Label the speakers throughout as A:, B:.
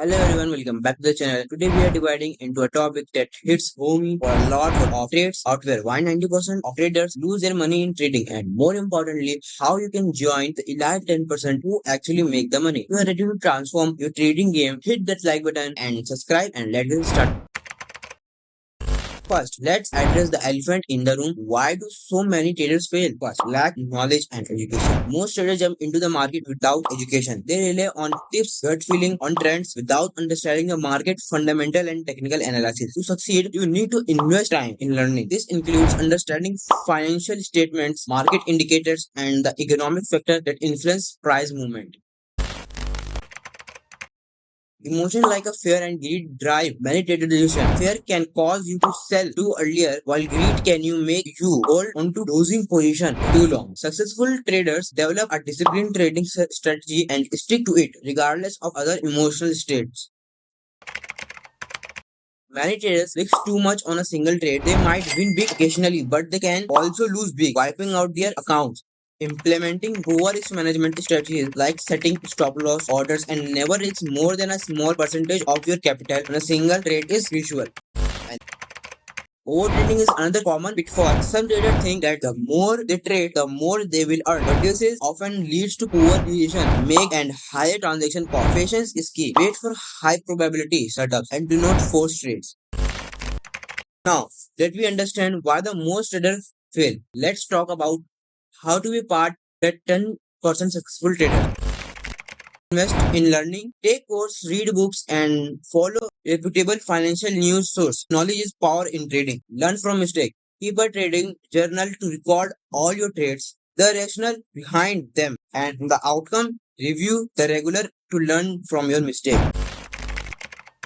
A: Hello everyone, welcome back to the channel. Today we are dividing into a topic that hits home for a lot of trades out where why 90% of traders lose their money in trading, and more importantly, how you can join the elite 10% who actually make the money. If you are ready to transform your trading game, hit that like button and subscribe, and let's get started. First, let's address the elephant in the room. Why do so many traders fail? First, lack knowledge and education. Most traders jump into the market without education. They rely on tips, gut feeling, on trends without understanding the market fundamental and technical analysis. To succeed, you need to invest time in learning. This includes understanding financial statements, market indicators, and the economic factors that influence price movement. Emotion like a fear and greed drive many trade decisions. Fear can cause you to sell too earlier, while greed can you make you hold onto losing position too long. Successful traders develop a disciplined trading strategy and stick to it regardless of other emotional states. Many traders risk too much on a single trade. They might win big occasionally, but they can also lose big, wiping out their accounts. Implementing poor risk management strategies like setting stop loss orders and never risk more than a small percentage of your capital on a single trade is crucial. And overtrading is another common pitfall. Some traders think that the more they trade, the more they will earn, but this is often leads to poor decision make and higher transaction cost. Patience is key. Wait for high probability setups and do not force trades. Now that we understand why the most traders fail, let's talk about how to be part that 10% successful trader. Invest in learning, take course, read books, and follow reputable financial news source. Knowledge is power in trading. Learn from mistake. Keep a trading journal to record all your trades, the rationale behind them, and the outcome. Review the regular to learn from your mistake.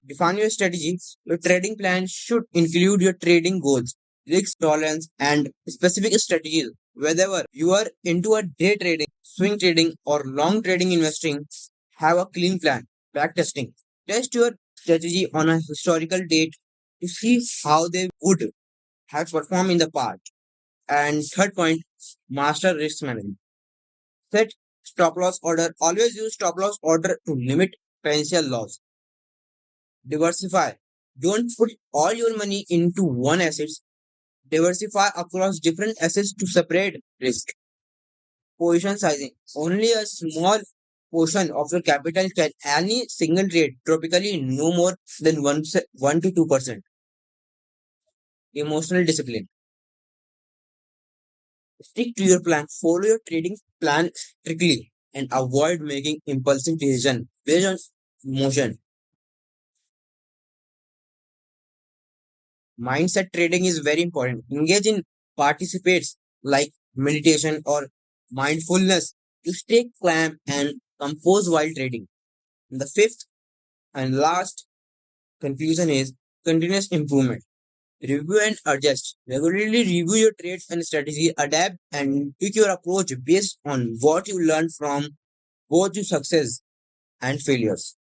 A: Define your strategy. Your trading plan should include your trading goals, risk tolerance, and specific strategies. Whether you are into a day trading, swing trading, or long trading investing, have a clean plan. Backtesting. Test your strategy on a historical date to see how they would have performed in the past. And third point, master risk management. Set stop loss order. Always use stop loss order to limit potential loss. Diversify. Don't put all your money into one asset. Diversify across different assets to separate risk. Position sizing. Only a small portion of your capital can any single trade, typically no more than 1 to 2%. Emotional discipline. Stick to your plan. Follow your trading plan strictly and avoid making impulsive decisions based on emotion. Mindset trading is very important. Engage in participates like meditation or mindfulness to stay calm and composed while trading. And the fifth and last conclusion is continuous improvement. Review and adjust. Regularly review your trades and strategy, adapt and tweak your approach based on what you learned from both your success and failures.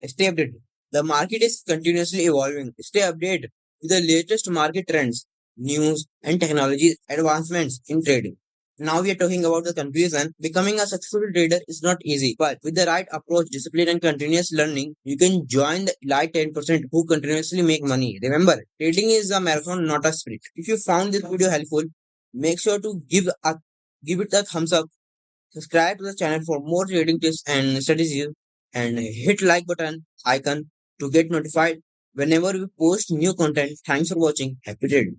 A: Stay updated. The market is continuously evolving. Stay updated with the latest market trends, news, and technology advancements in trading. Now we are talking about the conclusion. Becoming a successful trader is not easy, but with the right approach, discipline, and continuous learning, you can join the elite 10% who continuously make money. Remember, trading is a marathon, not a sprint. If you found this video helpful, make sure to give it a thumbs up. Subscribe to the channel for more trading tips and strategies and hit like button icon to get notified whenever we post new content. Thanks for watching. Happy trading.